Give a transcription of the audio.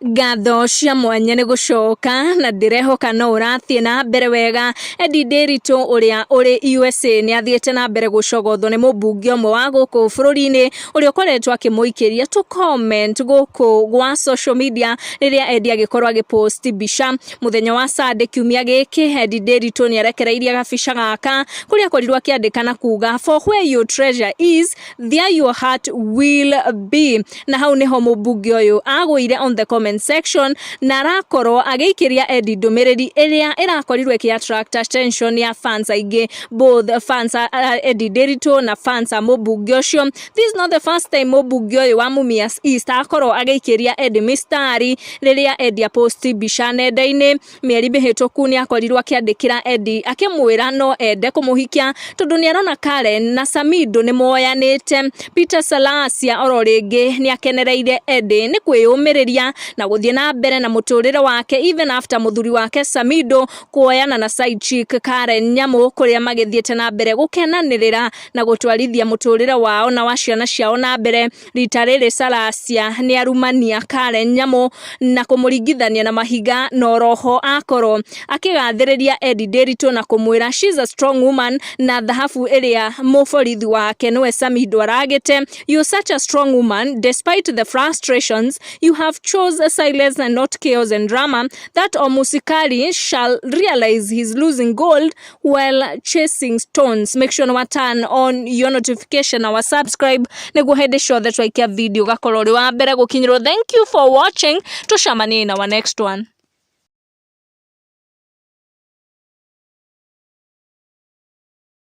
Ngatho cia mwanya nĩ gũcoka na ndirehoka no ũrathiĩ na mbere wega. Nderitu ũrĩa ũrĩ USA nĩ athiĩte na mbere gũcogothwo nĩ mũmbunge ũmwe wa gũkũ bũrũri-inĩ ũrĩa ũkoretwo akĩmũikĩria tu comment gũkũ gwa social media rĩrĩa Edday agĩkorwo agĩpost mbica mũthenya wa Sunday kiumia gĩkĩ. Nderitu nĩ arekereirie gabica gaka kũrĩa akorirwo akĩandĩka na kuga for where your treasure is there your heart will be, na hau nĩho mũmbunge ũyũ agũire on the comment section na arakorwo agĩikĩria Edday ndũmĩrĩri ĩrĩa ĩrakorirwo ĩkĩ attract attention ya fans aingĩ, both fans Edday Nderitu na fans a mũmbunge ũcio. This is not the first time mũmbunge ũyũ wa Mumias East akorwo agĩikĩria Edday mistari rĩrĩa Edday apost mbica nenda-inĩ. Mĩeri mĩhĩtũku nĩ akorirwo akĩandĩkĩra Edday akĩmwĩra no ende kũmũhikia tondũ nĩ arona Karen na Samido nĩ moyanĩte. Peter Salasia oro rĩngĩ nĩ akenereire Edday nĩ kwĩyũmĩrĩria na gũthiĩ na mbere na mũtũrĩre wake even after mũthuri wake Samido kuoyana na side chick Karen Nyamu, kũrĩa magĩthiĩte na mbere gũkenanĩrĩra na gũtwarithia mũtũrĩre wao na wa ciana ciao na mbere. Rita rĩrĩ Salasia nĩ arumania Karen Nyamu na kũmũringithania na mahiga, na oroho akorwo akĩgathĩrĩria Edday Nderitu na kũmwĩra she's a strong woman, na thahabu ĩrĩa mũborithi wake nĩwe Samido aragĩte. You're such a strong woman despite the frustrations you have chose silence and not chaos and drama, that Omusikali shall realize he's losing gold while chasing stones. Make sure to turn on your notification or subscribe nĩguo hĩndĩ ciothe twaikia video gakorwo ũrĩ wa mbere gũkinyĩrwo. Thank you for watching. Tucemanie in our next one.